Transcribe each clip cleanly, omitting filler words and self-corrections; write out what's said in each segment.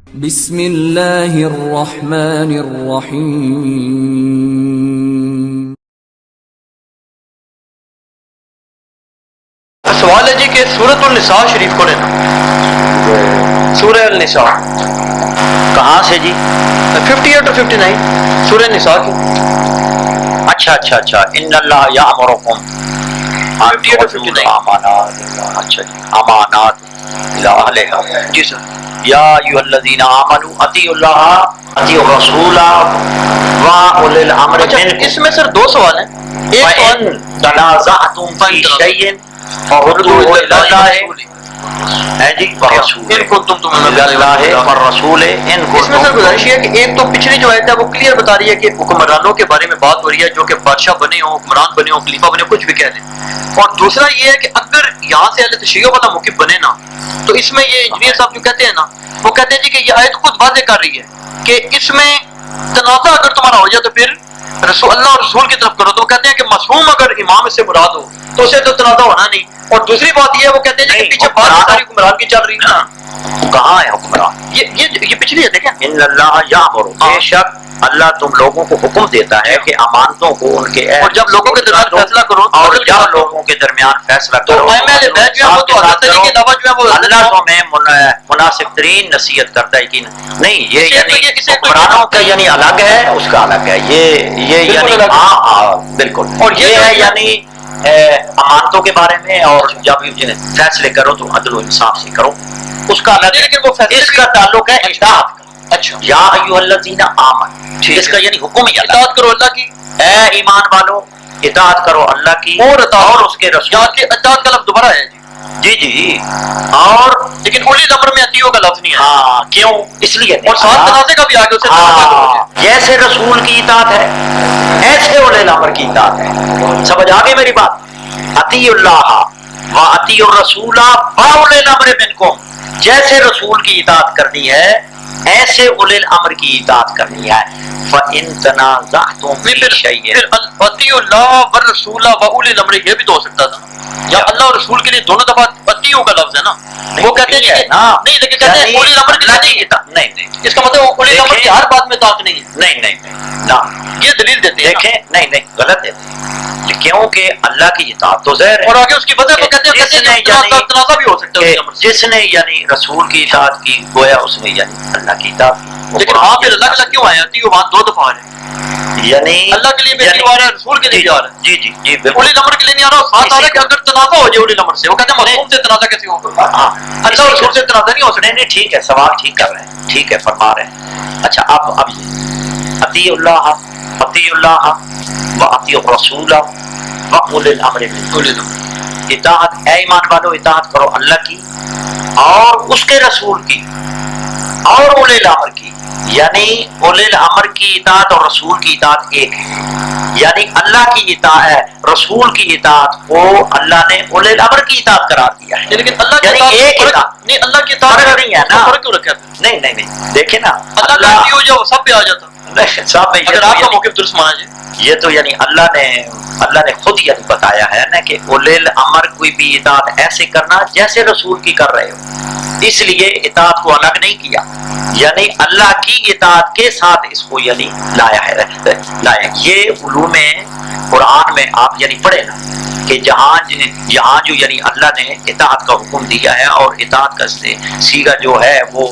بسم اللہ الرحمن الرحیم۔ سوال ہے جی کہ سورۃ النساء شریف کو لینا، سورہ النساء کہاں سے جی؟ 58 to 59 سورہ النساء کی۔ اچھا ان اللہ یامرکم 58 to 59 امانات، اچھا جی، امانات اہلھا۔ جی سر۔ یا ایھا الذین آمنوا اطیعوا اللہ اطیعوا الرسول واولی الامر اچھا منکم اس میں سر دو سوال ہیں۔ ایک سوال وَإِن تنازعتم فی شیء فردوہ الی اللہ ہے جی والرسول ان کنتم تؤمنون الی اللہ والرسول ان اس میں سر کنتم۔ گزارش یہ ہے کہ ایک تو پچھلی جو آیت ہے وہ کلیئر بتا رہی ہے کہ حکمرانوں کے بارے میں بات ہو رہی ہے جو کہ بادشاہ بنے ہوں، حکمران بنے ہوں، خلیفہ بنے ہوں، کچھ بھی کہہ لیں۔ اور دوسرا یہ ہے کہ اگر یہاں سے اہل تشیع والا موقف بنے نا تو اس میں یہ انجینئر صاحب جو کہتے ہیں نا وہ کہتے ہیں جی کہ یہ آیت خود واضح کر رہی ہے کہ اس میں تنازع اگر تمہارا ہو جائے تو پھر رسول اللہ اور رسول کی طرف کرو۔ تو وہ کہتے ہیں کہ مفہوم اگر امام اس سے مراد ہو تو اسے تو تنازع ہونا نہیں۔ اور دوسری بات یہ ہے وہ کہتے ہیں جی کہ پیچھے بات ساری حکمران کی چل رہی ہے نا۔ کہاں ہے حکمران؟ یہ پچھلی ہے دیکھیں۔ ان اللہ یامر، بے شک اللہ تم لوگوں کو حکم دیتا ہے کہ امانتوں کو ان کے اور جب لوگوں کے درمیان فیصلہ کرو اور جب لوگوں کے درمیان فیصلہ تو کرو ائمہ اہل بیت جو ہے وہ تو حضرت علی کے علاوہ جو ہے وہ اللہ تمہیں مناسب ترین نصیحت کرتا ہے کہ نہیں یہ یعنی اسے تو حکمرانوں کا یعنی الگ ہے، اس کا الگ ہے، یہ یعنی ہاں بالکل۔ اور یہ ہے یعنی امانتوں کے بارے میں، اور جب فیصلے کرو تو عدل و انصاف سے کرو، اس کا الگ ہے۔ لیکن وہ فیصلے اس کا تعلق ہے اطاعت کا۔ اچھا یا ایھا الذین آمنوا، اس کا یعنی حکم ہی اللہ اطاعت کرو اللہ کی اے ایمان والو اطاعت کرو اللہ کی اور اس کے رسول یاد کے اطاعت کا لفظ دوبارہ ہے جی اور لیکن اولی الامر میں عطیوں کا لفظ نہیں ہے۔ ہاں کیوں؟ اس لیے اور ساتھ تنازع کا بھی آگے اسے تنازع کرو۔ جیسے رسول کی اطاعت ہے ایسے اولی الامر کی اطاعت ہے۔ سمجھ آ گئی میری بات؟ اطیعوا اللہ واطیعوا الرسول واولی الامر منکم، جیسے رسول کی اطاعت کرنی ہے ایسے اولی الامر کی اطاعت کرنی ہے۔ فَإِن تَنَازَعْتُمْ فِي شَيْءٍ، اطیعوا اللہ والرسول واولی الامر یہ بھی تو ہو سکتا تھا، یا اللہ اور رسول کے لیے دونوں دفعہ اطیعوا کا لفظ ہے نا۔ وہ کہتے ہیں کہ نہیں، لیکن کہتے ہیں اولی الامر کے لیے نہیں، اس کا مطلب اولی الامر کی ہر بات میں اطاعت نہیں ہے۔ نہیں نہ یہ دلیل دیتے ہیں دیکھیں، نہیں غلط ہے، کیونکہ اللہ کی اطاعت تو ظاہر ہے، اور آگے اس کی وجہ کو کہتے ہیں تنازع بھی ہو سکتا ہے۔ جس نے یعنی رسول کی اطاعت کی گویا اس نے یعنی اللہ کی اطاعت کی۔ لیکن وہاں پہ اللہ کے کیوں آئے اطیعوا وہاں دو دفعہ آ رہے ہیں، یعنی اللہ کے لیے بھی اطیعوا آ رہا ہے، رسول کے لیے بھی آ رہا ہے۔ جی بالکل۔ اولی الامر کے لیے نہیں آ رہا، ساتھ آ رہا ہے کہ اگر تنازع ہو جائے اولی الامر سے، وہ کہتے ہیں مفہوم سے تنازع کیسے ہوگا؟ اللہ اور رسول سے تنازع نہیں ہو سکتا۔ نہیں ٹھیک ہے، سوال ٹھیک کر رہے ہیں، ٹھیک ہے فرما رہے ہیں۔ اچھا اب یہ اطیعوا اللہ واطیعوا الرسول واولی الامر منکم، اطاعت اے ایمان والو اطاعت کرو اللہ کی اور اس کے رسول کی اور اولی الامر کی، یعنی اولی الامر کی اطاعت اور رسول کی اطاعت ایک ہے، یعنی اللہ کی اطاعت رسول کی اطاعت کو اللہ نے اولی الامر کی اطاعت قرار دیا ہے، لیکن اللہ کی یعنی ایک اطاعت نہیں، اللہ کی اطاعت نہیں ہے نا، فرق کیوں رکھا ہے؟ نہیں دیکھیں نا اللہ کا بھی ہو جاؤ سب پہ آ جاتا، صاحب اگر آپ کا موقف درست مانا جائے۔ یہ تو یعنی اللہ نے خود یعنی بتایا ہے نا کہ اولی الامر کوئی بھی اطاعت ایسے کرنا جیسے رسول کی کر رہے ہو، اس لیے اطاعت کو الگ نہیں کیا، یعنی اللہ کی اطاعت کے ساتھ اس کو یعنی لایا ہے۔ یہ علوم قرآن میں آپ یعنی پڑھے نا کہ یہاں جو یعنی اللہ نے اطاعت کا حکم دیا ہے اور اطاعت کا صیغہ جو ہے وہ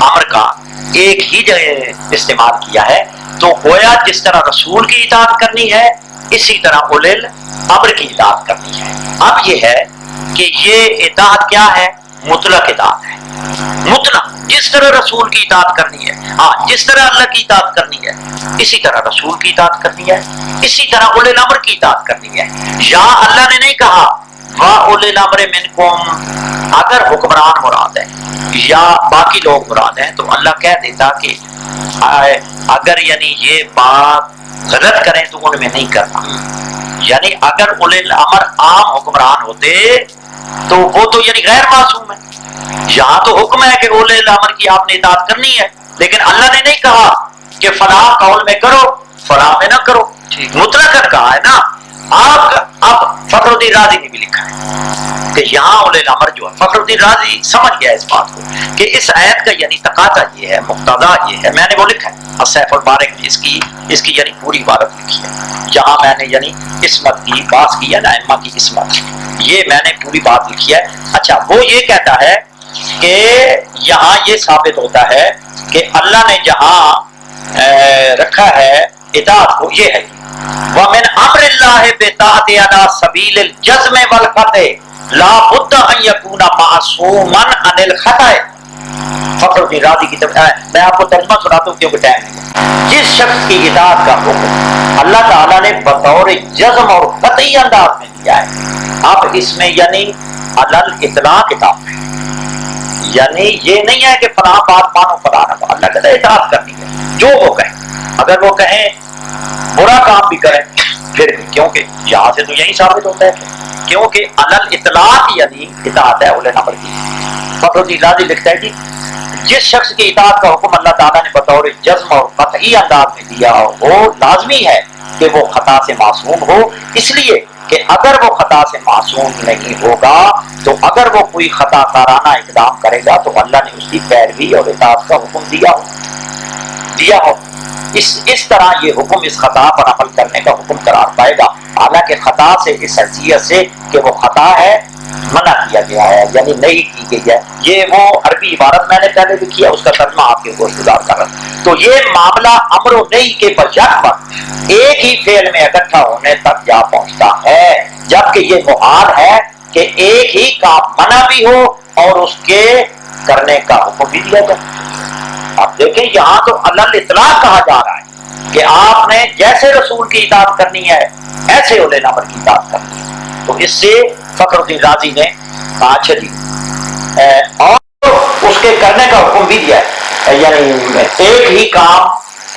امر کا ایک ہی جگہ استعمال کیا ہے، تو گویا جس طرح رسول کی اطاعت کرنی ہے اسی طرح اولی الامر کی اطاعت کرنی ہے۔ اب یہ ہے کہ یہ اطاعت کیا ہے؟ مطلق اطاعت ہے، مطلق جس طرح رسول کی اطاعت کرنی ہے، ہاں جس طرح اللہ کی اطاعت کرنی ہے اسی طرح رسول کی اطاعت کرنی ہے، اسی طرح اولی الامر کی اطاعت کرنی ہے۔ یا اللہ نے نہیں کہا واولی الامر منکم، اگر حکمران مراد ہے یا باقی لوگ مراد ہیں تو اللہ کہہ دیتا کہ اگر یعنی یہ بات غلط کریں تو ان میں نہیں کرنا، یعنی اگر اولی الامر عام حکمران ہوتے تو وہ تو یعنی غیر معصوم ہے۔ یہاں تو حکم ہے کہ اولی الامر کی آپ نے اطاعت کرنی ہے، لیکن اللہ نے نہیں کہا کہ فلاں قول میں کرو فلاں میں نہ کرو، مطلقاً کہا ہے نا۔ اب فخر الدین رازی نے بھی لکھا ہے کہ یہاں اولے الامر جو ہے، فخر الدین رازی سمجھ گیا اس بات کو کہ اس آیت کا یعنی تقاضا یہ ہے، مقتضا یہ ہے، میں نے وہ لکھا ہے السیف البارک میں اس کی یعنی پوری عبارت لکھی ہے، جہاں میں نے یعنی عصمت کی بات کی ہے نا، ائمہ کی عصمت، یہ میں نے پوری بات لکھی ہے۔ اچھا وہ یہ کہتا ہے کہ یہاں یہ ثابت ہوتا ہے کہ اللہ نے جہاں رکھا ہے اطاعت کو، یہ ہے وَمِنْ أَمْرِ اللَّهِ بِطَاعَتِهِ عَلَى سَبِيلِ الْجَزْمِ وَالْخَطَئِ لَا بُدَّ أَنْ يَكُونَ مَعْصُومًا عَنِ الْخَطَئِ۔ فخر الدین رازی کی میں آپ کو ترجمہ سناتا ہوں کیونکہ ٹائم نہیں ہے۔ جس شخص کی اطاعت کا حکم اللہ تعالیٰ نے بطور جزم اور قطعی انداز میں دیا ہے، اب اس میں یعنی علل اطلاق اطاعت ہے، یعنی یہ نہیں ہے کہ فلاں بات مانو فلاں نہ، اللہ کہتا ہے اطاعت کرنی ہے جو وہ کہیں، اگر وہ کہیں برا کام بھی کریں پھر بھی، کیونکہ یہاں سے تو یہی ثابت ہوتا ہے کیونکہ علل اطلاق یعنی اطاعت ہے اولے امر کی۔ فخر الدین رازی لکھتا ہے کہ جس شخص کی اطاعت کا حکم اللہ تعالیٰ نے بطور جزم اور قطعی انداز میں دیا ہو، لازمی ہے کہ وہ خطا سے معصوم ہو، اس لیے کہ اگر وہ خطا سے معصوم نہیں ہوگا تو اگر وہ کوئی خطا کارانہ اقدام کرے گا تو اللہ نے اس کی پیروی اور اطاعت کا حکم دیا ہو، اس طرح یہ حکم اس خطا پر عمل کرنے کا حکم قرار پائے گا، حالانکہ خطا سے اس حیثیت سے کہ وہ خطا ہے منع کیا گیا ہے، یعنی نہیں کی گئی ہے۔ یہ وہ عربی عبارت میں نے پہلے لکھی ہے، اس کا ترجمہ آپ کے گوشتگار کر رہا ہوں۔ تو یہ معاملہ امر و نہی کے بجائے پر ایک ہی فعل میں اکٹھا ہونے تک جا پہنچتا ہے، جبکہ یہ محال ہے کہ ایک ہی کام منع بھی ہو اور اس کے کرنے کا حکم بھی دیا جائے۔ اب دیکھیں یہاں تو علل اطلاق کہا جا رہا ہے کہ آپ نے جیسے رسول کی اطاعت کرنی ہے ایسے اولے الامر کی اطاعت کرنی ہے، تو اس سے فخر الدین رازی نے کہا اچھا جی، اور اس کے کرنے کا حکم بھی دیا ہے، یعنی ایک ہی کام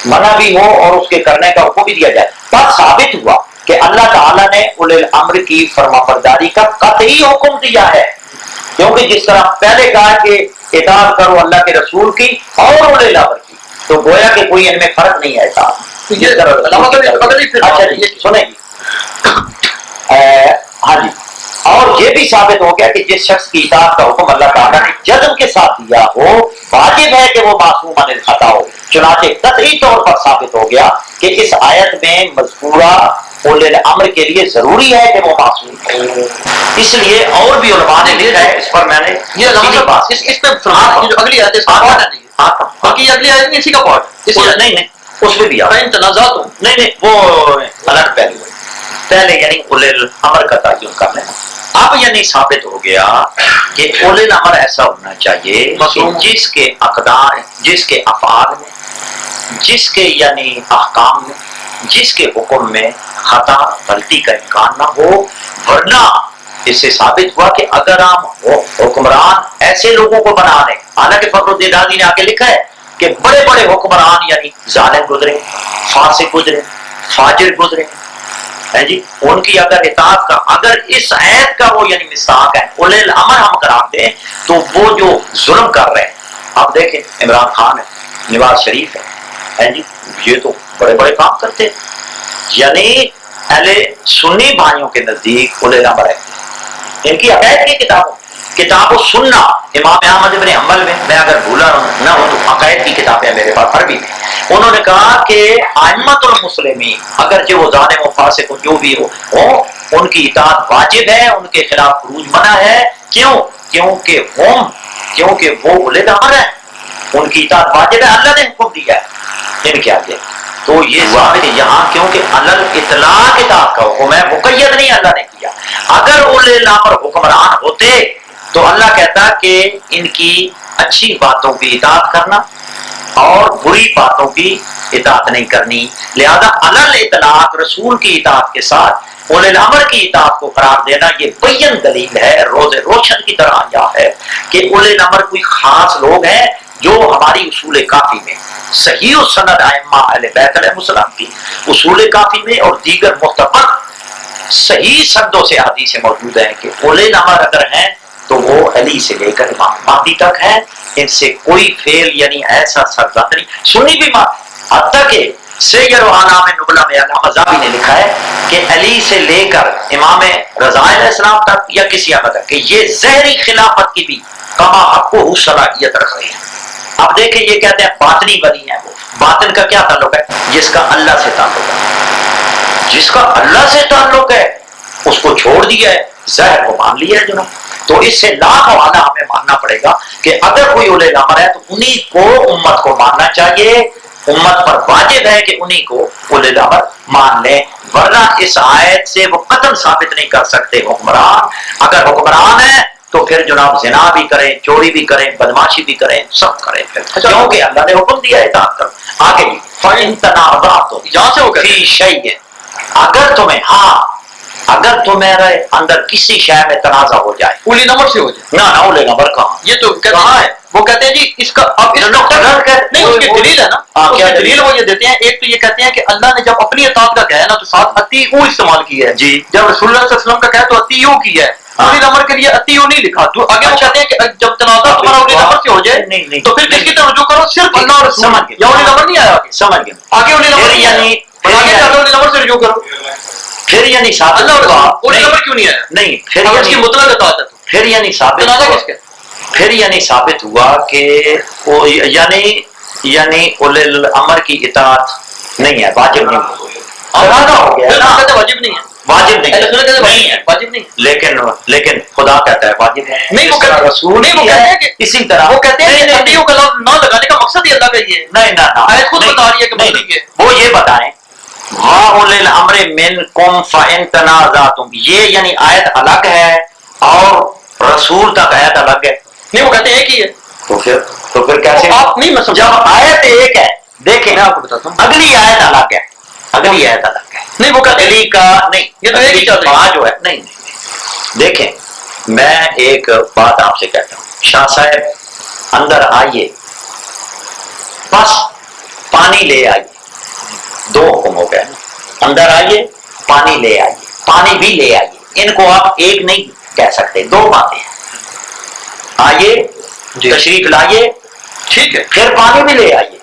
منع بھی ہو اور اس کے کرنے کا حکم بھی دیا جائے، پر ثابت ہوا کہ اللہ تعالیٰ نے اولے الامر کی فرما برداری کا قطعی حکم دیا ہے، کیونکہ جس طرح پہلے کہا کہ اطاعت کرو اللہ کے رسول کی اور اولے الامر کی، تو گویا کہ کوئی ان میں فرق نہیں ہے اطاعت۔ اچھا جی سنیں گی، ہاں جی، اور یہ بھی ثابت ہو گیا کہ جس شخص کی اطاعت کا حکم اللہ تعالیٰ نے جزم کے ساتھ دیا ہو، واجب ہے کہ وہ معصوم عن الخطا ہو، چنانچہ قطعی طور پر ثابت ہو گیا کہ اس آیت میں مذکورہ اولے الامر کے لیے ضروری ہے کہ وہ معصوم ہو۔ اس لیے اور بھی علماء نے لکھا ہے، اس پر میں نے یہ اس پہ جو اگلی آیت ہے باقی اگلی آیت نہیں، اسی کا پارٹ نہیں اس میں بھی تنازعات ہوں، نہیں وہ الگ پہلو ہے، پہلے یعنی اولے الامر کا تعین کر لینا۔ اب یعنی ثابت ہو گیا کہ اولے الامر ایسا ہونا چاہیے جس کے اقدار، جس کے افعال میں، جس کے یعنی احکام میں، جس کے حکم میں خطا غلطی کا امکان نہ ہو، ورنہ اس سے ثابت ہوا کہ اگر ہم حکمران ایسے لوگوں کو بنا لیں، حالانکہ فخر الدین رازی نے آگے لکھا ہے کہ بڑے بڑے حکمران یعنی ظالم گزرے، فاسق گزرے، فاجر گزرے ہیں جی، ان کی اگر اطاعت کا، اگر اس آیت کا وہ یعنی مصداق ہے اولے الامر ہم قرار دیں، تو وہ جو ظلم کر رہے ہیں، آپ دیکھیں عمران خان ہے، نواز شریف ہے جی، یہ تو بڑے بڑے کام کرتے ہیں، یعنی اہل سنی بھائیوں کے نزدیک اولے الامر ہے، ان کی عقائد کی کتاب و سننا امام احمد بن حنبل میں اگر بھولا نہ ہو تو عقائد کی کتابیں میرے پاس عربی میں، انہوں نے کہا کہ ائمۃ المسلمین اگرچہ وہ ظالم و فاسق جو بھی ہو ان کی اطاعت واجب ہے، ان کے خلاف خروج منع ہے، کیونکہ وہ اولے الامر ہیں، ان کی اطاعت واجب ہے، اللہ نے حکم دیا ہے ان کے آگے۔ تو یہ ثابت ہے یہاں کیونکہ علل اطلاق اطاعت کا حکم ہے، مقید نہیں اللہ نے کیا۔ اگر اولے الامر حکمران ہوتے تو اللہ کہتا کہ ان کی اچھی باتوں کی اطاعت کرنا اور بری باتوں کی اطاعت نہیں کرنی، لہذا علل اطلاق رسول کی اطاعت کے ساتھ اولے الامر کی اطاعت کو قرار دینا یہ بین دلیل ہے، روز روشن کی طرح آیا ہے کہ اولے الامر کوئی خاص لوگ ہیں جو ہماری اصول کافی میں صحیح و سند ائمہ اہل بیت علیہ السلام کی اصول کافی میں اور دیگر معتبر صحیح سندوں سے حدیثیں موجود ہیں کہ اولے الامر اگر ہیں تو وہ علی سے لے کر امام مہدی تک ہیں، ان سے کوئی فعل یعنی ایسا سرزد نہیں، سنی بھی حتیٰ کہ سیر و اعلام نبلا میں علامہ ذہبی نے لکھا ہے کہ علی سے لے کر امام رضا علیہ السلام تک یا کسی آقا تک کہ یہ ظاہری خلافت کی بھی کما حق کو صلاحیت رکھ رہی ہے. اب دیکھیں یہ کہتے ہیں باطنی ولی ہیں. وہ باطن کا کیا تعلق ہے؟ جس کا اللہ سے تعلق ہے. جس کا اللہ سے تعلق ہے اس کو چھوڑ دیا ہے, ظاہر کو مان لیا ہے جنہوں. تو اس سے لاکھ والا ہمیں ماننا پڑے گا کہ اگر کوئی اولی الامر ہے تو انہی کو امت کو ماننا چاہیے. امت پر واجب ہے کہ انہی کو اولی الامر مان لیں, ورنہ اس آیت سے وہ قطعاً ثابت نہیں کر سکتے حکمران. اگر حکمران ہے تو پھر جناب زنا بھی کریں, چوری بھی کریں, بدماشی بھی کریں, سب کریں پھر, کیونکہ اللہ نے حکم دیا ہے اطاعت کرو. آگے فَإِن تَنَازَعْتُمْ یہاں سے ہو گیا فِي شَيْءٍ, اگر تمہیں اگر تمہارے اندر کسی شے میں تنازع ہو جائے. اولی نمبر سے ہو جائے نہ اولی نمبر کہاں, یہ تو کہاں ہے. وہ کہتے ہیں جی اس کا اب اس کا نہیں, اس کی دلیل ہے نا. اس کی دلیل وہ یہ دیتے ہیں, ایک تو یہ کہتے ہیں کہ اللہ نے جب اپنی اطاعت کا کہا ہے نا تو ساتھ اطیعوا استعمال کیا ہے جی. جب رسول اللہ صلی اللہ علیہ وسلم کا کہا تو اطیعوا کیا ہے. اولی نمبر کے لیے اطیعوا نہیں لکھا. تو آگے وہ کہتے ہیں کہ جب تنازع تمہارا اولی نمبر سے ہو جائے تو پھر کس کی طرف رجوع کرو, صرف اللہ اور رسول. یا اولی نمبر نہیں آیا آگے, سمجھ گئے. آگے اولی نمبر یعنی آگے اولی نمبر سے رجوع کرو. پھر یعنی ثابت اللہ اور ہوا رسول اولی نمبر کیوں نہیں آیا؟ نہیں, پھر اگر اس کی یعنی مطلق اطاعت ہے تو پھر یعنی ثابت تنازع ہوا, کس کا؟ پھر یعنی ثابت ہوا کہ یعنی اولی الامر کی اطاعت نہیں ہے, واجب نہیں ہے. تنازع ہو گیا نا, واجب نہیں ہے, واجب نہیں نہیں ہے, واجب نہیں ہے. لیکن خدا کہتا ہے واجب ہے. نہیں وہ کہتے رسول نہیں, وہ کہتے ہیں کہ اسی طرح وہ کہتے ہیں کہ اطیعوا کا لفظ نہ لگانے کا مقصد ہی اللہ کا یہ ہے. نہیں نہ آیت خود بتا رہی ہے کہ مطلب یہ وہ یہ بتائیں وَأُولِي الْأَمْرِ مِنْكُمْ فَإِنْ تَنَازَعْتُمْ, یہ یعنی آیت الگ ہے اور رسول تک آیت الگ ہے. نہیں, وہ کہتے ہیں ایک ہی ہے. تو پھر کیسے آپ نہیں, میں سمجھا. جب آیت ایک ہے دیکھیں میں آپ کو بتاتا ہوں. اگلی آیت الگ ہے, اگلی آیت الگ ہے. نہیں وہ کہتے ہیں علی کا نہیں, یہ تو ایک ہی چل رہی ہے. جو ہے نہیں. دیکھیں میں ایک بات آپ سے کہتا ہوں, شاہ صاحب اندر آئیے, بس پانی لے آئیے. دو حکم ہو گئے, اندر آئیے پانی لے آئیے, پانی بھی لے آئیے. ان کو آپ ایک نہیں کہہ سکتے, دو باتیں ہیں. آئیے تشریف لائیے, ٹھیک ہے, پھر پانی بھی لے آئیے,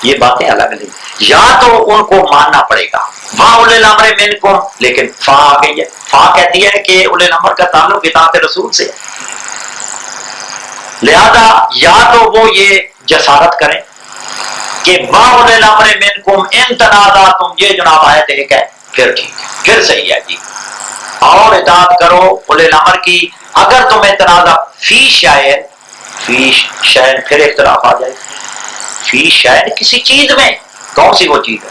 یہ باتیں الگ نہیں. یا تو ان کو ماننا پڑے گا وہاں اولی الامر منکم, لیکن فا آ گئی ہے. فا کہتی ہے کہ اولی الامر کا تعلق اطاعت رسول سے, لہذا یا تو وہ یہ جسارت کریں کہ وہاں اولی الامر منکم ان تنازعتم, یہ جناب آیت ایک ہے, پھر ٹھیک ہے, پھر صحیح ہے جی, اور اطاعت کرو اولی الامر کی. اگر تمہیں تنازع فی شاید پھر اختلاف آ جائے. فی شاید کسی چیز میں, کون سی وہ چیز ہے؟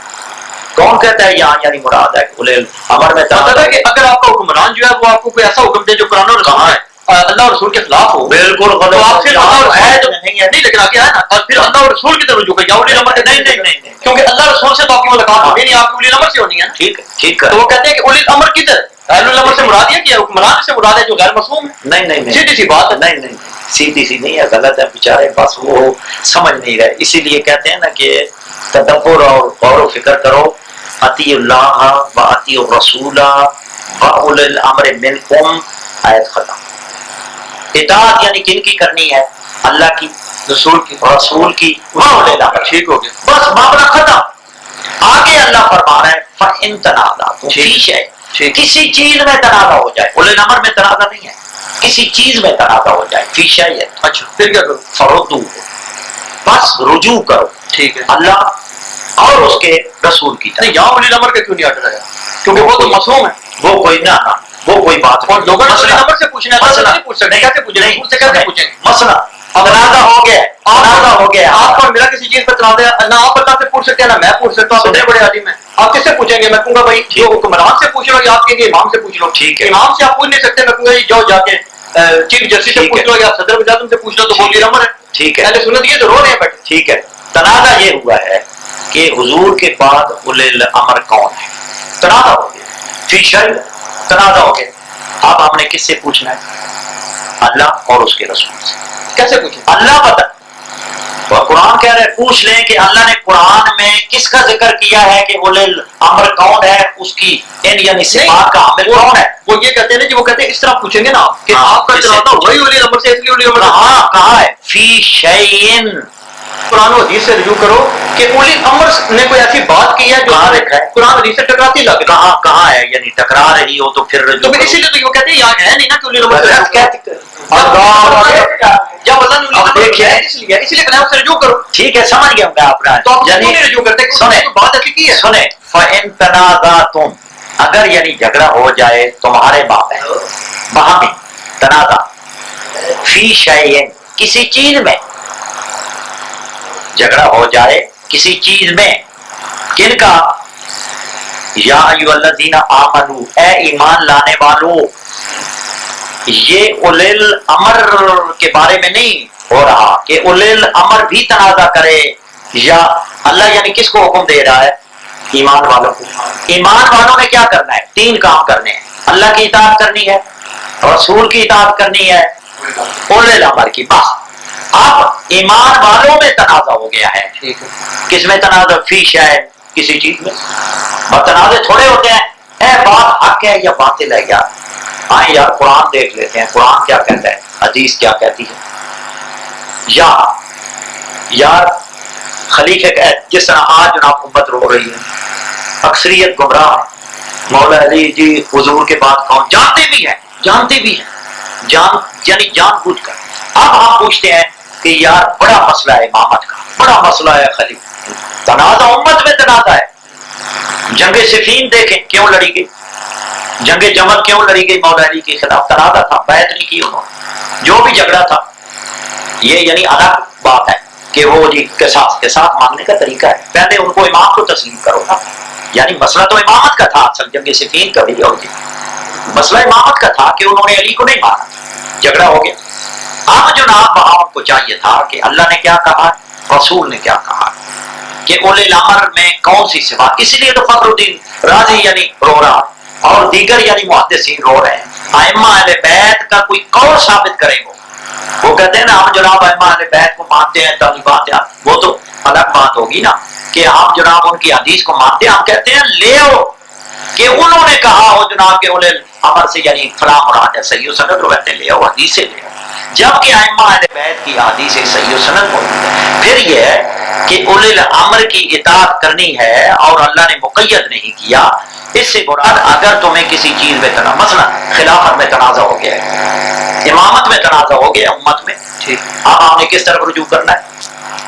کون کہتا ہے یہاں یعنی مراد ہے اولی الامر میں مطلب ہے کہ اگر آپ کا حکمران جو ہے وہ آپ کو کوئی ایسا حکم دے جو قرآن اور رسول ہے اللہ اور رسول کے خلاف ہو, بالکل غلط, تو آپ پھر اللہ اور رسول نہیں ہے, نہیں, لیکن آگے ہے نا, اور پھر اللہ اور رسول کی طرف رجوع کریں. یا اولی الامر نہیں, کیونکہ اللہ رسول سے تو آپ کی ملاقات ہوگی نہیں, آپ کی اولی الامر سے ہونی ہے نا. ٹھیک ہے, ٹھیک ہے. تو وہ کہتے ہیں کہ اولی الامر کدھر, اہل الامر سے مراد ہے کہ حکمران سے مراد ہے جو غیر معصوم ہے. نہیں سیدھی سی بات ہے. نہیں, سیدھی سی نہیں ہے, غلط ہے بیچارے, بس وہ سمجھ نہیں رہے. اسی لیے کہتے ہیں نا کہ تدبر اور غور و فکر کرو. اطیع اللہ و اطیع الرسول و اولی الامر منکم, آیت ختم. اطاعت یعنی کن کی کرنی ہے؟ اللہ کی, رسول کی, اولی الامر. ٹھیک ہو گیا, بس معاملہ ختم. آگے اللہ فرما رہا ہے فَإِن تَنَازَعْتُمْ فِي شَيْءٍ, کسی چیز میں تنازع ہو جائے. اولی الامر میں تنازع نہیں ہے, کسی چیز میں تنازع ہو جائے. فی شیء, اچھا پھر کیا کرو؟ فَرُدُّوهُ, بس رجوع کرو. ٹھیک ہے, اللہ اور اس کے رسول کی طرف. نہیں یہاں اولی الامر کا کیوں نہیں آڈر آیا؟ کیونکہ وہ تو معصوم ہے. وہ کوئی نہ, وہ کوئی بات اور لوگوں نے اولی الامر سے پوچھنا ہے, مسئلہ نہیں پوچھ سکتے, کیسے پوچھیں گے, سے کیسے پوچھیں گے؟ مسئلہ تنازع ہو گیا, تنازع ہو گیا. آپ پر میرا کسی چیز پر تنازع ہے, نہ آپ اللہ سے پوچھ سکتے ہیں نہ میں پوچھ سکتا ہوں. آپ اتنے بڑے عالم ہیں, آپ کس سے پوچھیں گے؟ میں کہوں گا بھائی جو حکمران سے پوچھ لو, یا آپ کے امام سے پوچھ لو. ٹھیک ہے, امام سے آپ پوچھ نہیں سکتے, میں کہوں گا جاؤ جا کے چیف جسٹس سے پوچھ لو یا صدر وزیر اعظم سے پوچھ لو, تو وہ اولی الامر ہے. ٹھیک ہے, اہل سنت یہ تو رو رہے ہیں بیٹھے. ٹھیک ہے. تنازع یہ ہوا ہے کہ حضور کے بعد اولی الامر کون ہے؟ تنازع ہو گیا, فی شیء تنازع ہو گیا. اب ہم نے کس سے پوچھنا ہے؟ اللہ اور اس کے رسول سے. کیسے پوچھیں؟ اللہ بتا, اور قرآن کہہ رہے ہیں پوچھ لیں کہ اللہ نے قرآن میں کس کا ذکر کیا ہے کہ اولی الامر کون ہے, اس کی ان یعنی صفات کا حامل کون ہے. وہ یہ کہتے ہیں نا, وہ کہتے ہیں اس طرح پوچھیں گے نا کہ آپ کا تنازع وہی اولی الامر سے, اس لیے اولی الامر کہاں ہے؟ فی شیء, قرآن و حدیث سے رجوع کرو کہ اولی الامر نے کوئی ایسی بات کی ہے جو قرآن حدیث سے ٹکراتی لگ رہا کہاں ہے؟ یعنی ٹکرا رہی ہو تو پھر تو پھر اسی لیے تو یہ کہتے ہیں یاد ہے نہیں نا کہ اولی الامر جب اللہ نے اس لیے کہنا ہے اس سے رجوع کرو. ٹھیک ہے سمجھ گیا میں اپنا. تو آپ یعنی رجوع کرتے سنیں بات ایسی کی ہے. سنیں فَإِن تَنَازَعْتُمْ اگر یعنی جھگڑا ہو جائے تمہارے مابین باہمی تنازع فی شیئن کسی چیز میں جھگڑا ہو جائے کسی چیز میں کن کا یا ایھا الذین آمنو اے ایمان لانے والو یہ اولی الامر کے بارے میں نہیں ہو رہا کہ اولی الامر بھی تنازع کرے یا اللہ یعنی کس کو حکم دے رہا ہے ایمان والوں کو. ایمان والوں نے کیا کرنا ہے؟ 3 کام کرنے ہیں. اللہ کی اطاعت کرنی ہے رسول کی اطاعت کرنی ہے اولی الامر کی. بس اب ایمان والوں میں تنازع ہو گیا ہے. کس میں تنازع؟ فی شیء کسی چیز میں. اور تنازع تھوڑے ہوتے ہیں اے بات حق ہے یا باطل ہے یار آئیں یار قرآن دیکھ لیتے ہیں قرآن کیا کہتا ہے حدیث کیا کہتی ہے. یا یار خلیفہ جس طرح آج جناب امت رو رہی ہے اکثریت گمراہ ہے. مولا علی جی حضور کے بعد کون جانتے بھی ہیں یعنی جان بوجھ کر. اب ہم پوچھتے ہیں کہ یار بڑا مسئلہ ہے امامت کا بڑا مسئلہ ہے خلیفہ تنازع امت میں تنازع ہے. جنگ صفین دیکھیں کیوں لڑی گئی جنگ جمل کیوں لڑی گئی مولا علی کے خلاف تنازع تھا بیعت نہیں کی انہوں نے. جو بھی جھگڑا تھا یہ یعنی الگ بات ہے کہ وہ جی قصاص مانگنے کا طریقہ ہے. پہلے ان کو امام کو تسلیم کرو نا یعنی مسئلہ تو امامت کا تھا اصل جنگ صفین کا بھی اور جی مسئلہ امامت کا تھا کہ انہوں نے علی کو نہیں مانا جھگڑا ہو گیا. اب جناب وہاں کو چاہیے تھا کہ اللہ نے کیا کہا رسول نے کیا کہا کہ اولی الامر میں کون سی صفات. اس لیے تو فخر الدین رازی یعنی رو رہا اور دیگر یعنی محدثین رو رہے ہیں. ائمہ اہل بیت کا کوئی قول ثابت کریں وہ کہتے ہیں نا ہم جناب ائمہ اہل بیت کو مانتے ہیں تعلیمات وہ تو الگ بات ہوگی نا کہ ہم جناب ان کی حدیث کو مانتے ہیں. ہم کہتے ہیں لے آؤ کہ انہوں نے کہا ہو جناب کہ اولی الامر سے یعنی فلاں مراد ہے صحیح و سند رو کہتے ہیں لے آؤ حدیث سے لے آؤ. جبکہ ائمہ اہل بیت کی حدیث صحیح و سند موجود ہے. پھر یہ ہے کہ اولی الامر کی اطاعت کرنی ہے اور اللہ نے مقید نہیں کیا. اس سے مراد اگر تمہیں کسی چیز میں تنازع مثلا خلافت میں تنازع ہو گیا ہے امامت میں تنازع ہو گیا امت میں اب آپ نے کس طرف رجوع کرنا ہے.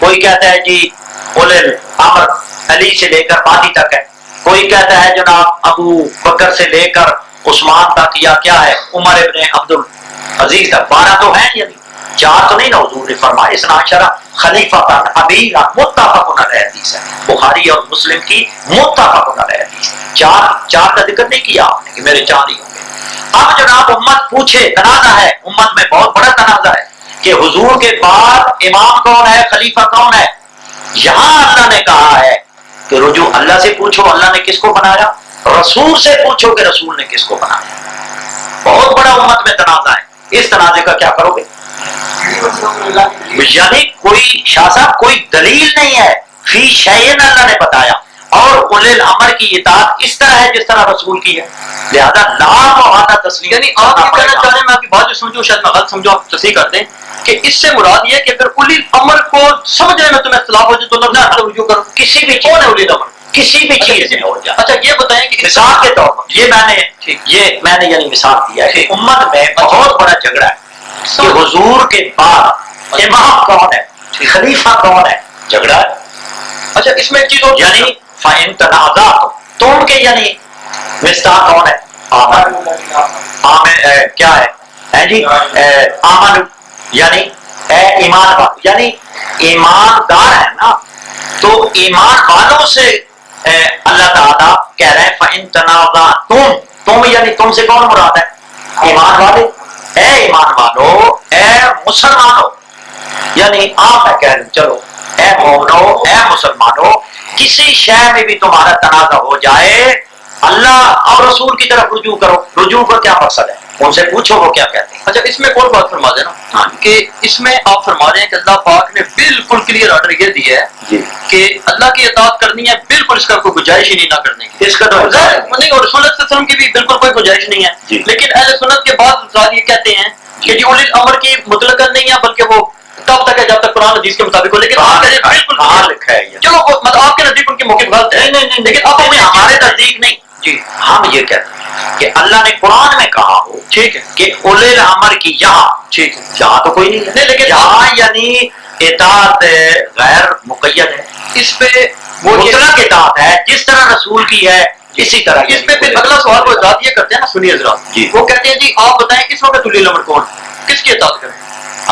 کوئی کہتا ہے جی اولی الامر علی سے لے کر مہدی تک ہے. کوئی کہتا ہے جناب ابو بکر سے لے کر عثمان تک یا کیا ہے عمر ابن عبد العزیز تک. 12 تو ہیں یعنی 4 تو نہیں نا حضور نے فرمایا اسنا عشرہ خلیفہ امیر متفق علیہ حدیث ہے بخاری اور مسلم کی متفق علیہ حدیث. 4 کا ذکر نہیں کیا آپ نے کہ میرے 4 ہی ہوں گے. اب جناب امت پوچھے تنازع ہے امت میں بہت بڑا تنازع ہے کہ حضور کے بعد امام کون ہے خلیفہ کون ہے. یہاں اللہ نے کہا ہے کہ رجوع اللہ سے پوچھو اللہ نے کس کو بنایا رسول سے پوچھو کہ رسول نے کس کو بنایا. بہت بڑا امت میں تنازع ہے. اس تنازع کا کیا کرو گے؟ یعنی کوئی شاہ صاحب کوئی دلیل نہیں ہے فی شیئن اللہ نے بتایا اور اولی الامر کی اطاعت اس طرح ہے جس طرح رسول کی ہے. لہذا لا معاہدہ تسلیم یعنی آپ یہ کہنا چاہ رہے ہیں میں آپ کی بات جو سمجھوں شاید میں غلط سمجھوں آپ تصحیح کر دیں کہ اس سے مراد یہ ہے کہ اگر اولی الامر کو سمجھنے میں تمہیں اختلاف ہو جائے تو نہ رجوع کرو. کسی بھی کون ہے اولی الامر کسی بھی چیز میں ہو جائے. اچھا یہ بتائیں کہ مثال کے طور پر یہ میں نے یعنی مثال دیا ہے کہ امت میں بہت بڑا جھگڑا ہے کہ حضور کے بعد امام کون ہے خلیفہ کون ہے جھگڑا ہے. اچھا اس میں ایک چیز اور یعنی فَإِن تَنَازَعْتُمْ تم کے یعنی مصداق کون ہے آمن کیا ہے جی آمن یعنی اے ایمان والو یعنی ایماندار ہے نا تو ایمان والوں سے اللہ تعالیٰ کہہ رہے ہیں فَإِن تَنَازَعْتُمْ تم یعنی تم سے کون مراد ہے ایمان والے. اے ایمان والو اے مسلمانوں یعنی آپ میں کہہ رہے ہیں چلو اے مومنو اے مسلمانوں کسی شے میں بھی تمہارا تنازع ہو جائے اللہ اور رسول کی طرف رجوع کرو. رجوع کا کیا مقصد ہے ان سے پوچھو وہ کیا کہتے ہیں. اچھا اس میں ایک اور بات فرما دینا کہ اس میں آپ فرما رہے ہیں کہ اللہ پاک نے بالکل کلیئر آرڈر یہ دیا ہے کہ اللہ کی اطاعت کرنی ہے بالکل اس کا کوئی گنجائش ہی نہیں نہ کرنے کی. اس کا تو نہیں اور رسول اللہ صلی اللہ علیہ وسلم کی بھی بالکل کوئی گنجائش نہیں ہے. لیکن اہل سنت کے بعد یہ کہتے ہیں کہ جی اولی الامر کی مطلقاً نہیں ہے بلکہ وہ تب تک ہے جب تک قرآن حدیث کے مطابق ہو. لیکن آپ کہتے ہیں بالکل کہاں لکھا ہے یہ؟ چلو مطلب آپ کے نزدیک ان کے موقف غلط ہے. نہیں لیکن اب ہمارے نزدیک نہیں جی ہم یہ کہتے ہیں کہ اللہ نے قرآن میں کہا ہو ٹھیک ہے کہ اولے الامر کی یہاں ٹھیک ہے یہاں تو کوئی نہیں ہے لیکن یہاں یعنی اطاعت غیر مقید ہے اس پہ وہ مطلق اطاعت ہے جس طرح رسول کی ہے اسی طرح اس پہ پھر اگلا سوال وہ حضرات یہ کرتے ہیں نا, سنیے حضرات جی. وہ کہتے ہیں جی آپ بتائیں اس وقت اولی الامر کون کس کی اطاعت کریں؟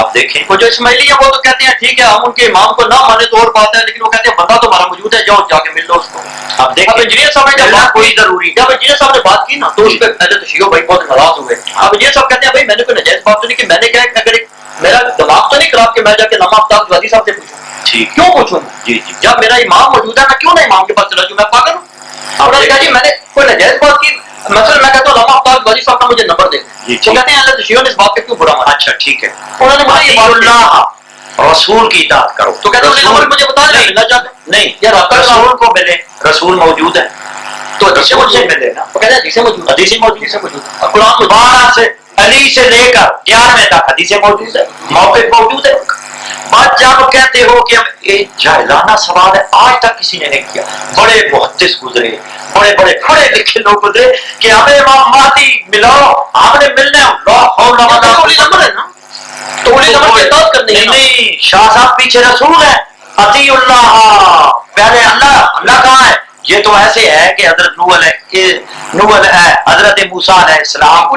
آپ دیکھیں وہ جو اسماعیلی ہے وہ تو کہتے ہیں ٹھیک ہے ہم ان کے امام کو نہ مانے تو اور بات ہے, لیکن وہ کہتے ہیں بندہ تو ہمارا موجود ہے, جاؤ جا کے مل لو اس کو. آپ دیکھیں اب انجینئر صاحب نے ملنا کوئی ضروری جب انجینئر صاحب نے بات کی نا تو اس پہ پہلے تشیعہ بھائی بہت ناراض ہوئے. اب انجینئر صاحب کہتے ہیں بھائی میں نے کوئی نجائز بات تو نہیں کہ میں نے کہا کہ اگر میرا دماغ تو نہیں خراب کہ میں جا کے علامہ آفتاب غازی صاحب سے پوچھوں, ٹھیک کیوں پوچھوں جی جی جب میرا امام موجود ہے میں کیوں نہ امام کے پاس چلا جاؤں, میں پاگل ہوں. اور انہوں نے کہا جی میں نے کوئی نجائز بات کی, مثلا میں کہتا ہوں علامہ آفتاب غازی صاحب کا مجھے نمبر دے, تو کہتے ہیں اللہ تشیعہ نے اس بات پہ کیوں برا مانا. اچھا ٹھیک ہے انہوں نے مجھے یہ بات اللہ رسول کی اطاعت کرو تو کہتے ہیں نمبر مجھے بتا دیں ملنا چاہتے نہیں یا رابطہ رسول کو ملے رسول موجود ہے تو رسول سے ملے نا وہ کہتے ہیں حدیثیں موجود حدیث موجود حدیثیں موجود اور قرآن موجود. 12 سے علی سے لے کر 11 تک حدیثیں موجود ہے موقف موجود ہے. بات جب کہتے ہو کہ یہ جاہلانہ سوال ہے آج تک کسی نے نہیں کیا, بڑے محدث گزرے بڑے بڑے پڑھے لکھے لوگ گزرے کہ ہمیں امام مہدی ملاؤ ہم نے ملنے نمبر ہے نا تو اولی نمبر کی اطاعت کرنی ہے. نہیں شاہ صاحب پیچھے رسول ہے اطیع اللہ پہلے اللہ کہاں ہے؟ یہ تو ایسے ہے کہ حضرت نوح ہے حضرت موسیٰ علیہ السلام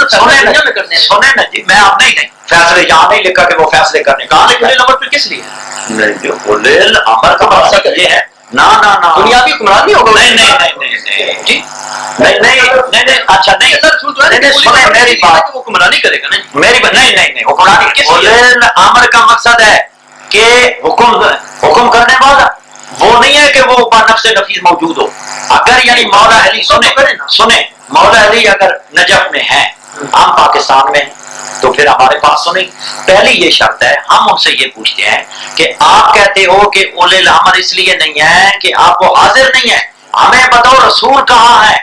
سنیں نا جی, میں اب نہیں فیصلے یہاں نہیں لکھا کہ وہ فیصلے کرنے کہاں اولی نمبر پھر کس لیے نہیں جو اولیل امر کا مقصد یہ ہے نہ دنیاوی حکمران نہیں ہوگا نہیں جی نہیں اچھا نہیں سنیں میری بات وہ حکمرانی کرے گا نا میری بات نہیں حکمرانی اولیل امر کا مقصد ہے کہ حکم کرنے والا وہ نہیں ہے کہ وہ نفس نفیس موجود ہو. اگر یعنی مولا علی سنیں مولا علی اگر نجف میں ہیں ہم پاکستان میں ہیں تو پھر ہمارے پاس سنیں پہلی یہ شرط ہے ہم ان سے یہ پوچھتے ہیں کہ آپ کہتے ہو کہ اولے الامر اس لیے نہیں ہے کہ آپ کو حاضر نہیں ہے, ہمیں بتاؤ رسول کہاں ہے,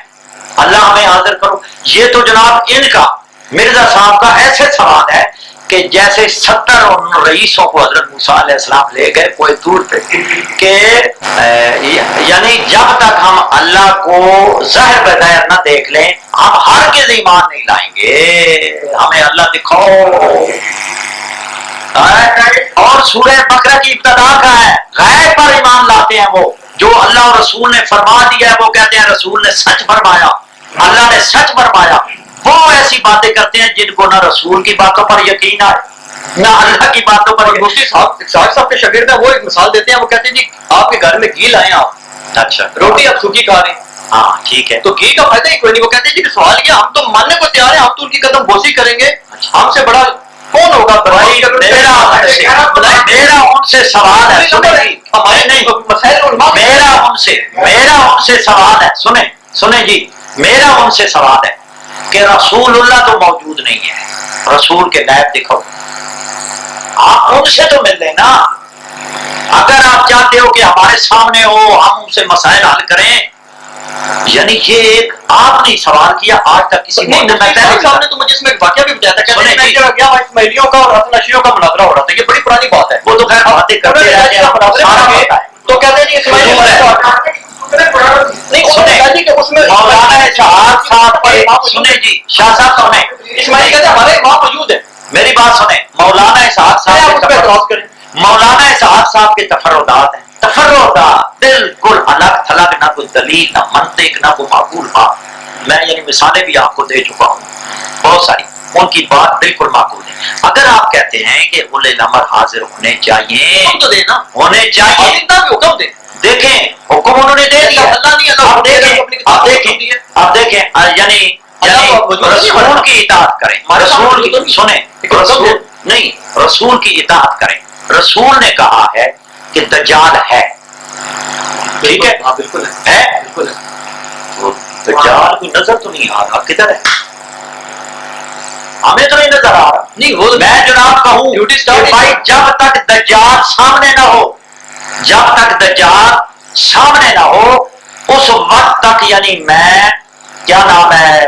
اللہ ہمیں حاضر کرو. یہ تو جناب ان کا مرزا صاحب کا ایسے سوال ہے کہ جیسے 70 رئیسوں کو حضرت موسیٰ علیہ السلام لے گئے کوئی دور پہ کہ یعنی جب تک ہم اللہ کو ظاہر بظاہر نہ دیکھ لیں ہم ہرگز ایمان نہیں لائیں گے, ہمیں اللہ دکھاؤ. اور سورہ بقرہ کی ابتدا کا ہے غیب پر ایمان لاتے ہیں وہ جو اللہ اور رسول نے فرما دیا ہے وہ کہتے ہیں رسول نے سچ فرمایا اللہ نے سچ فرمایا. وہ ایسی باتیں کرتے ہیں جن کو نہ رسول کی باتوں پر یقین آئے نہ اللہ کی باتوں پر. مفتی صاحب کے شاگرد ہیں وہ ایک مثال دیتے ہیں, وہ کہتے ہیں جی آپ کے گھر میں گھی لائیں آپ اچھا روٹی آپ سوکھی کھا رہے ہیں ہاں ٹھیک ہے تو گھی کا فائدہ ہی کوئی نہیں. وہ کہتے ہیں جی کہ سوال یہ ہم تو ماننے کو تیار ہیں, ہم تو ان کی قدم بوسی کریں گے, ہم سے بڑا کون ہوگا بھائی. میرا ان سے سوال ہے میرا ان سے سوال ہے سنیں جی میرا ان سے سوال ہے کہ رسول اللہ تو موجود نہیں ہے, رسول کے غیب دکھاؤ. آپ ان سے تو مل لیں نا, اگر آپ چاہتے ہو کہ ہمارے سامنے ہو ہم ان سے مسائل حل کریں. یعنی یہ ایک آپ نے سوال کیا آج تک کسی صاحب نے تو مجھے اس میں ایک واقعہ بھی بتایا تھا کہ اسماعیلیوں کا اور حسن نشیوں کا مناظرہ ہو رہا تھا, یہ بڑی پرانی بات ہے. وہ تو خیر باتیں کرتے رہتے ہیں تو کہتے ہیں جی مولانا اسحاق صاحب سنیں جی شاہ صاحب سنیں اسماعیل کہتے ہیں ہمارے امام موجود ہیں. میری بات سنیں مولانا اسحاق صاحب کے تفردات ہیں تفردات بالکل الگ تھلگ, نہ کوئی دلیل نہ منطق نہ کوئی معقول بات. میں یعنی مثالیں بھی آپ کو دے چکا ہوں بہت ساری, ان کی بات بالکل معقول ہے. اگر آپ کہتے ہیں کہ اولے الامر حاضر ہونے چاہیے تو دینا ہونے چاہیے حکم دیں دیکھیں حکم انہوں نے دے دیا. آپ دیکھیں یعنی رسول کی اطاعت کریں, رسول کی سنیں نہیں رسول کی اطاعت کریں. رسول نے کہا ہے کہ دجال ہے, ٹھیک ہے بالکل ہے بالکل دجال کوئی نظر تو نہیں آ رہا, کدھر ہے ہمیں تو نہیں نظر آ رہا. نہیں وہ میں جناب کہوں کہ بھائی جب تک دجال سامنے نہ ہو جب تک دجال سامنے نہ ہو اس وقت تک یعنی میں کیا نام ہے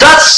10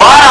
12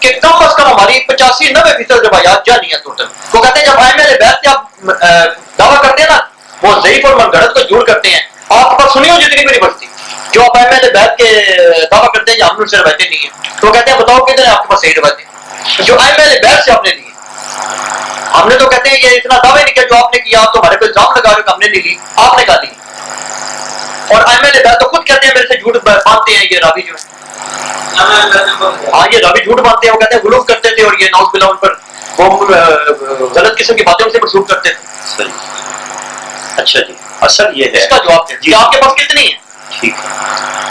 کہ کم از کم ہماری 85-90% روایات جانی ہیں ٹوٹل. وہ کہتے ہیں جب اہل بیت کے آپ دعویٰ کرتے ہیں نا وہ ضعیف اور منگڑت کو جوڑ کرتے ہیں. آپ کے پاس سنی ہو جتنی بھی نہیں بچتی جو آپ اہل بیت کے دعویٰ کرتے ہیں ہم ان سے روایتیں نہیں ہیں تو کہتے ہیں بتاؤ کدھر ہے آپ کے پاس صحیح روایتیں جو اہل بیت سے آپ نے لی. ہم نے تو کہتے ہیں یہ اتنا دعوے نہیں کیا جو آپ نے کیا, آپ تو ہمارے کو الزام لگا رہے کہ ہم نے نہیں لی, آپ نے کہا لی. اور اہل بیت تو خود کہتے ہیں میرے سے جھوٹ باندھتے ہیں یہ راوی جو ہے. ہاں یہ راوی جھوٹ باندھتے ہیں, وہ کہتے ہیں غلوف کرتے تھے اور یہ نعوذ باللہ ان پر وہ غلط قسم کی باتیں ان سے منسوخ کرتے تھے. اچھا جی, اصل یہ ہے اس کا جواب دیں. آپ کے پاس کتنی ہیں؟ ٹھیک ہے,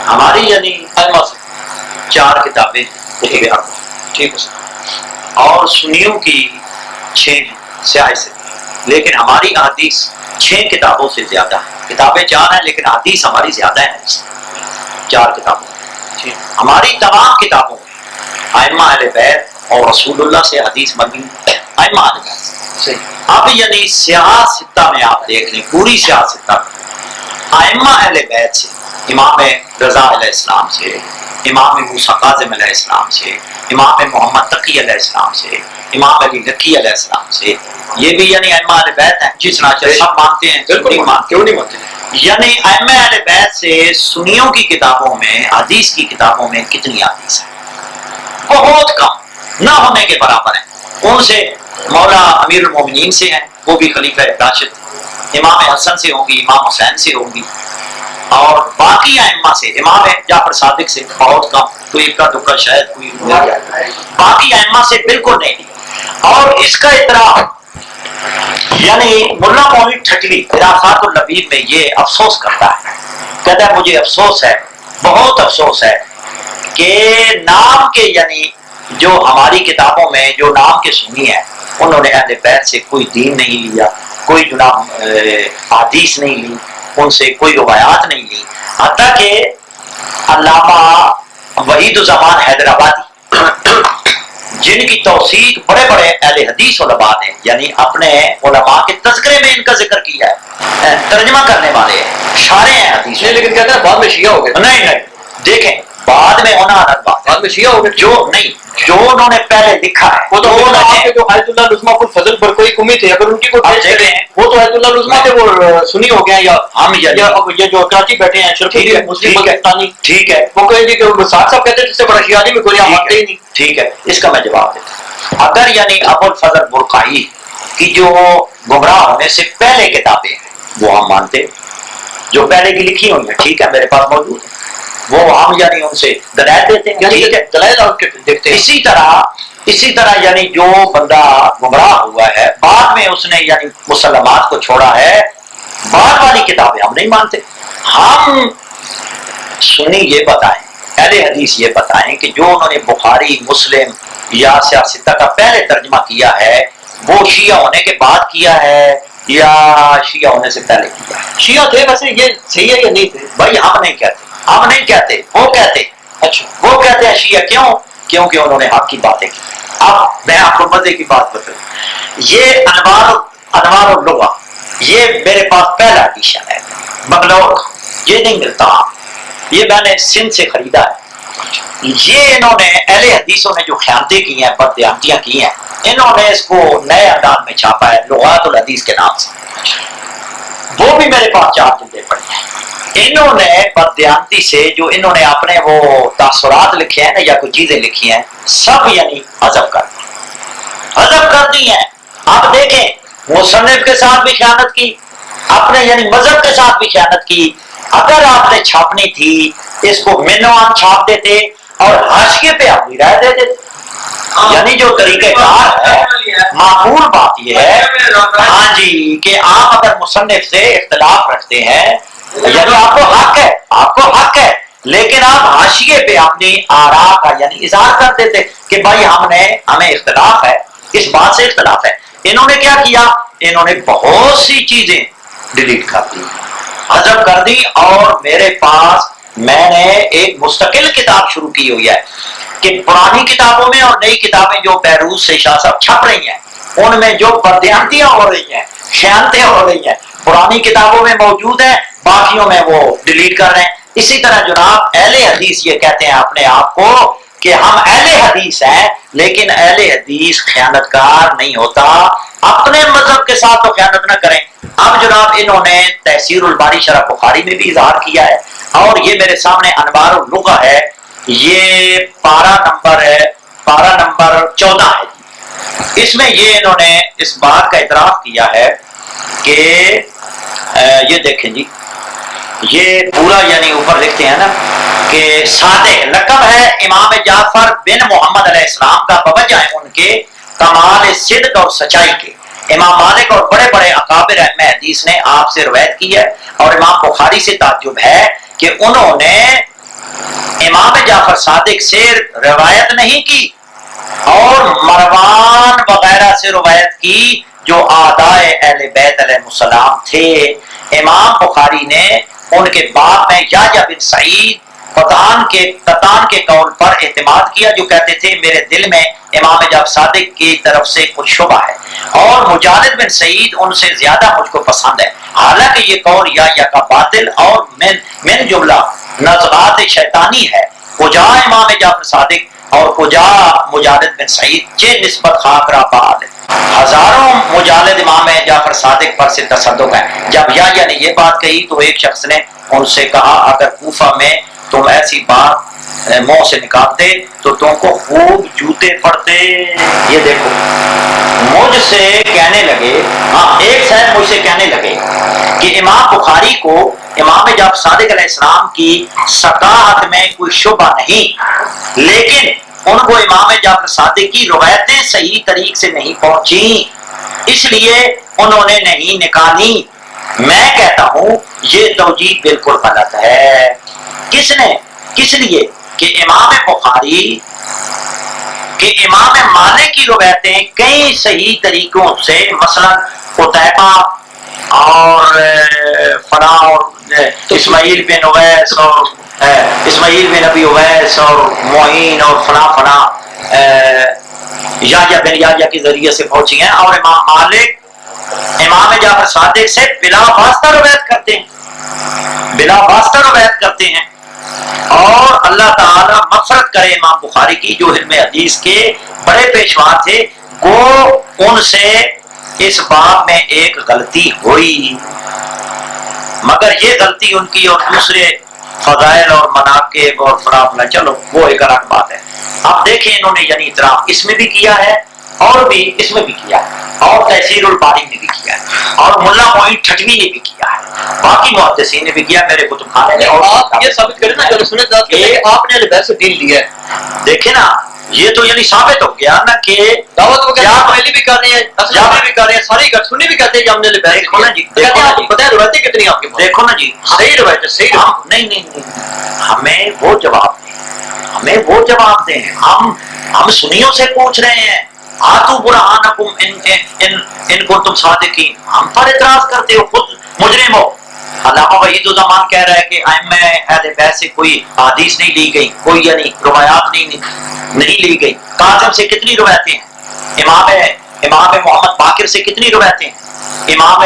ہماری یعنی ائمہ سے 4 کتابیں ٹھیک ہے اور سنیوں کی 6 ہیں سیاہ سے, لیکن ہماری حدیث 6 کتابوں سے زیادہ ہے. کتابیں 4 ہیں لیکن حدیث ہماری زیادہ ہے 4 کتابوں. ہماری تمام کتابوں میں ائمہ اہل بیت اور رسول اللہ سے حدیث مبنی ائمہ اہل بیت. اب یعنی سیاہ ستہ میں آپ دیکھ لیں, پوری سیاہ ستہ ائمہ اہل بیت سے امام رضا علیہ السلام سے, امام موسیٰ کاظم علیہ السلام سے, امام محمد تقی علیہ السلام سے, امام علی نقی علیہ السلام سے, یہ بھی یعنی ائمہ اہل بیت ہیں جس طرح سب مانتے ہیں. کیوں نہیں مانتے؟ یعنی ائمہ اہل بیت سے سنیوں کی کتابوں میں حدیث کی کتابوں میں کتنی حدیث ہے؟ بہت کم, نہ ہونے کے برابر ہیں. ان سے مولا امیر المومنین سے ہیں, وہ بھی خلیفہ راشد, امام حسن سے ہوں گی, امام حسین سے ہوں گی, اور باقی ائمہ سے امام جعفر صادق سے بہت کم, کوئی اکا دکا شاید کوئی, باقی ائمہ سے بالکل نہیں. اور اس کا اعتراف یعنی ملا مولوی ٹھٹوی خرافات اللبیب میں یہ افسوس کرتا ہے, کہتا ہے مجھے افسوس ہے, بہت افسوس ہے کہ نام کے یعنی جو ہماری کتابوں میں جو نام کے سنی ہیں انہوں نے اہل بیت سے کوئی دین نہیں لیا, کوئی جناب حدیث نہیں لی, ان سے کوئی روایات نہیں لی. حتیٰ کہ علامہ وحید الزمان حیدرآبادی جن کی توثیق بڑے بڑے اہل حدیث علماء نے یعنی اپنے علماء کے تذکرے میں ان کا ذکر کیا ہے, ترجمہ کرنے والے ہیں, شارح ہیں حدیث, لیکن کہتے ہیں بعد میں شیعہ ہو گئے. نہیں دیکھیں بعد میں ہونا الگ بات, بعد میں شیعہ ہو گئے جو نہیں جو انہوں نے پہلے لکھا ہے وہ تو جو آیت اللہ العظمیٰ کو فضل برکوئی کمی تھے, اگر ان کی کوئی پیش کریں وہ تو آیت اللہ العظمیٰ تھے, وہ سنی ہو گئے, یا ہم یہ جو کراچی بیٹھے ہیں شرفی مسلم پاکستانی, ٹھیک ہے, وہ کہیں گے کہ ساتھ صاحب کہتے ہیں جس سے بڑا شیعہ میں کوئی مانتے ہی نہیں. ٹھیک ہے, اس کا میں جواب دیتا ہوں. اگر یعنی ابو الفضل برقعی کی جو گمراہ ہونے سے پہلے کتابیں ہیں وہ ہم مانتے, جو پہلے کی لکھی ہوئی ہیں, ٹھیک ہے, میرے پاس موجود ہے, وہ ہم یعنی ان سے دلائل دیتے ہیں, ٹھیک ہے, دلائل دیکھتے ہیں. اسی طرح یعنی جو بندہ گمراہ ہوا ہے بعد میں اس نے یعنی مسلمات کو چھوڑا ہے, بعد والی کتابیں ہم نہیں مانتے. ہم سنی یہ بتائیں, اہل حدیث یہ بتائیں کہ جو انہوں نے بخاری مسلم یا سیاستہ کا پہلے ترجمہ کیا ہے وہ شیعہ ہونے کے بعد کیا ہے یا شیعہ ہونے سے پہلے کیا ہے. شیعہ تھے ویسے, یہ صحیح ہے یا نہیں تھے؟ بھائی ہم نہیں کہتے, وہ کہتے. اچھا, وہ کہتے ہیں شیعہ کیوں؟ کیونکہ انہوں نے حق کی باتیں کی. اب میں آپ کو مزے کی بات بتاؤں, یہ انوار اللغہ یہ میرے پاس پہلا ایڈیشن ہے بنگلور, یہ نہیں ملتا, یہ میں نے سندھ سے خریدا ہے. یہ انہوں نے اہل حدیثوں نے جو خیانتیں کی ہیں, بددیانتیاں کی ہیں, انہوں نے اس کو نئے انداز میں چھاپا ہے لغات الحدیث کے نام سے. وہ بھی میرے پاس 4 جلدیں پڑی ہیں. انہوں نے بددیانتی سے جو انہوں نے اپنے وہ تاثرات لکھے ہیں نا یا کوئی چیزیں لکھی ہیں سب یعنی حذف کر دی ہیں. آپ دیکھیں مصنف کے ساتھ بھی خیانت کی, اپنے یعنی مذہب کے ساتھ بھی خیانت کی. اگر آپ نے چھاپنی تھی اس کو منوان چھاپ دیتے اور حاشیے پہ اپنی رائے دے دیتے. یعنی جو طریقہ کار ہے معقول بات یہ ہے ہاں جی کہ آپ اگر مصنف سے اختلاف رکھتے ہیں یعنی آپ کو حق ہے لیکن آپ حاشیے پہ اپنی آراء کا یعنی اظہار کر دیتے کہ بھائی ہمیں اختلاف ہے, اس بات سے اختلاف ہے. انہوں نے کیا کیا, انہوں نے بہت سی چیزیں ڈیلیٹ کر دی, حذف کر دی. اور میرے پاس میں نے ایک مستقل کتاب شروع کی ہوئی ہے کہ پرانی کتابوں میں اور نئی کتابیں جو بیروت سے شاہ صاحب چھپ رہی ہیں ان میں جو بددیانتیاں ہو رہی ہیں, خیانتیں ہو رہی ہیں, پرانی کتابوں میں موجود ہیں, باقیوں میں وہ ڈیلیٹ کر رہے ہیں. اسی طرح جناب اہل حدیث یہ کہتے ہیں اپنے آپ کو کہ ہم اہل حدیث ہیں لیکن اہل حدیث خیانت کار نہیں ہوتا، اپنے مذہب کے ساتھ تو خیانت نہ کریں۔ اب جناب انہوں نے تحسیر الباری شرح بخاری میں بھی اظہار کیا ہے، اور یہ میرے سامنے انوار اللغہ ہے، یہ پارہ نمبر 14 ہے۔ اس میں یہ انہوں نے اس بات کا اعتراف کیا ہے کہ یہ دیکھیں جی، یہ پورا یعنی اوپر لکھتے ہیں نا کہ صادق لقب ہے امام جعفر بن محمد علیہ السلام کا بوجہ ہے ان کے کمال صدق اور سچائی کے۔ امام مالک اور بڑے بڑے اکابر ائمہ حدیث نے آپ سے روایت کی ہے، اور امام بخاری سے تعجب ہے کہ انہوں نے امام جعفر صادق سے روایت نہیں کی اور مروان وغیرہ سے روایت کی جو آدائے اہل بیت علیہ السلام تھے۔ امام بخاری نے ان کے باب میں یحییٰ بن سعید قطان کے قول پر اعتماد کیا، جو کہتے تھے میرے دل میں امام جعفر صادق کی طرف سے کچھ شبہ ہے، اور مجالد بن سعید ان سے زیادہ مجھ کو پسند ہے، حالانکہ یہ قول یحییٰ کا باطل اور من جملہ نزغات شیطانی ہے۔ کجا امام جعفر صادق اور کجا مجالد بن سعید یہ نسبت خاکرہ باد ہے۔ ہزاروں مجالد امام جعفر صادق پر سے تصدق ہے۔ جب یحییٰ نے یہ بات کہی تو ایک شخص نے ان سے کہا اگر کوفہ میں تم ایسی بات منہ سے نکالتے تو تم کو خوب جوتے پڑتے۔ یہ دیکھو مجھ سے کہنے لگے، ایک صاحب مجھ سے کہنے لگے کہ امام بخاری کو امام جعفر صادق علیہ السلام کی صداقت میں کوئی شبہ نہیں، لیکن ان کو امام جعفر صادق کی روایتیں صحیح طریق سے نہیں پہنچی، اس لیے انہوں نے نہیں نکالی۔ میں کہتا ہوں یہ توجیہ بالکل غلط ہے۔ کس لیے کہ امام بخاری کہ امام مالک کی روایتیں کئی صحیح طریقوں سے مثلا قتیبہ اور فلاں اور اسماعیل بن اویس اور اسماعیل بن ابی اویس اور معین اور فلاں یحییٰ بن یحییٰ کے ذریعے سے پہنچی ہیں، اور امام مالک امام جعفر صادق سے بلا واسطہ روایت کرتے ہیں، اور اللہ تعالی مغفرت کرے امام بخاری کی جو علم حدیث کے بڑے پیشوا تھے، وہ ان سے اس باب میں ایک غلطی ہوئی، مگر یہ غلطی ان کی اور دوسرے فضائل اور مناقب اور فلاں چلو وہ ایک الگ بات ہے۔ اب دیکھیں انہوں نے یعنی اعتراف اس میں بھی کیا ہے اور بھی اس میں بھی کیا ہے، اور تحسیر الباری میں بھی کیا ہے، اور ملا معین ٹھٹوی نے بھی کیا ہے، باقی محدثین نے بھی کیا، میرے کتب خانے نے۔ اور آپ یہ ثابت کریں نا جو سنت ذات کہ آپ نے اہل بیت سے دین لیا ہے، دیکھیں نا یہ تو یعنی ثابت ہو گیا نا کہ دعوت وغیرہ پہلی بھی کر رہے ہیں، اسلامی بھی کر رہے ہیں، ساری سنی بھی کہتے ہیں کہ ہم نے اہل بیت کھولا جی۔ کہتے ہیں آپ کو پتہ ہے روایتیں کتنی آپ کے پاس؟ دیکھو نا جی صحیح روایت صحیح نہیں ہمیں وہ جواب دیں، ہم سنیوں سے پوچھ رہے ہیں آتو برہانکم ان کو تم صادقین، ہم پر اعتراض کرتے ہو، خود مجرم ہو۔ علامہ وحید الزمان کہہ رہا ہے کہ ائمہ اہل بیت سے کوئی حدیث نہیں لی گئی، کوئی یعنی روایات نہیں لی گئی۔ قاسم سے کتنی روایتیں ہیں، امام محمد باقر سے کتنی روایتیں ہیں، امام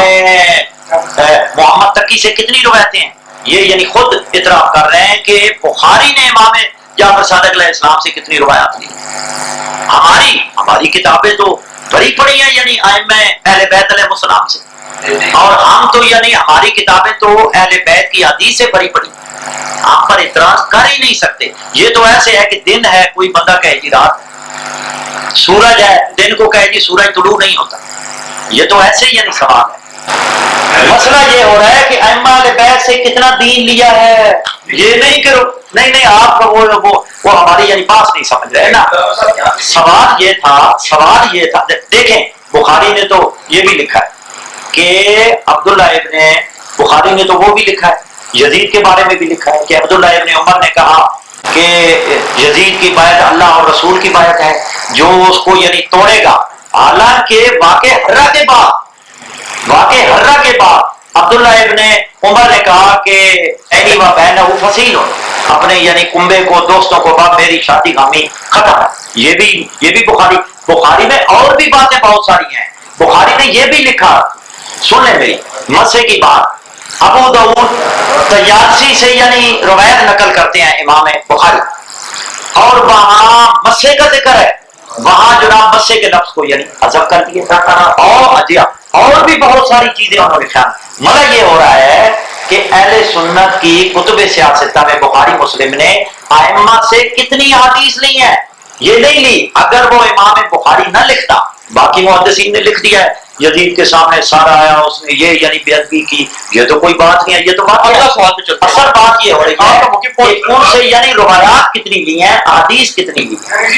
محمد تقی سے کتنی روایتیں ہیں، یہ یعنی خود اعتراف کر رہے ہیں کہ بخاری نے امام جعفر صادق علیہ السلام سے کتنی روایات لی۔ ہماری کتابیں تو بڑی پڑی ہیں یعنی ائمہ اہل بیت علیہ السلام سے، اور ہم تو یعنی ہماری کتابیں تو اہل بیت کی حدیث سے بڑی پڑی، ہم پر اعتراض کر ہی نہیں سکتے۔ یہ تو ایسے ہے کہ دن ہے کوئی بندہ کہے جی رات، سورج ہے دن کو کہے جی سورج طلوع نہیں ہوتا، یہ تو ایسے ہی یعنی سوال ہے۔ مسئلہ یہ ہو رہا ہے کہ ائمہ اہل بیت سے کتنا دین لیا ہے، یہ نہیں کرو نہیں آپ کا وہ ہماری یعنی بات نہیں سمجھ رہے نا۔ سوال یہ تھا دیکھیں بخاری نے تو یہ بھی لکھا ہے کہ عبداللہ ابن بخاری نے تو وہ بھی لکھا ہے، یزید کے بارے میں بھی لکھا ہے کہ عبداللہ ابن عمر نے کہا کہ یزید کی بیعت اللہ اور رسول کی بیعت ہے، جو اس کو یعنی توڑے گا، حالانکہ واقع حرہ کے بعد عبداللہ ابن عمر نے کہا کہ اینی و بینہ فصیل، اپنے یعنی کنبے کو دوستوں کو بعد میری شادی غامی ختم ہے۔ یہ بھی بخاری میں اور بھی باتیں بہت ساری ہیں، بخاری نے یہ بھی لکھا، سن لیں میری مسئلے کی بات، ابو داؤد طیالسی سے یعنی روایت نقل کرتے ہیں امام بخاری، اور وہاں مسئلے کا ذکر ہے وہاں جناب بسے کے لفظ کو یعنی حذف کر دیے اور بھی بہت ساری چیزیں انہوں نے خیال. مگر یہ ہو رہا ہے کہ اہل سنت کی کتب سیاستہ میں بخاری مسلم نے ائمہ سے کتنی حدیث لی ہیں. یہ نہیں لی. اگر وہ امام بخاری نہ لکھتا، باقی محدثین نے لکھ دیا ہے، یزید کے سامنے سارا آیا، اس نے یہ یعنی بے ادبی کی، یہ تو کوئی بات نہیں ہے. یہ تو بات اصل بات یہ ہو رہی ہے کہ ان سے یعنی روایات کتنی لی ہیں، احادیث کتنی لی ہیں.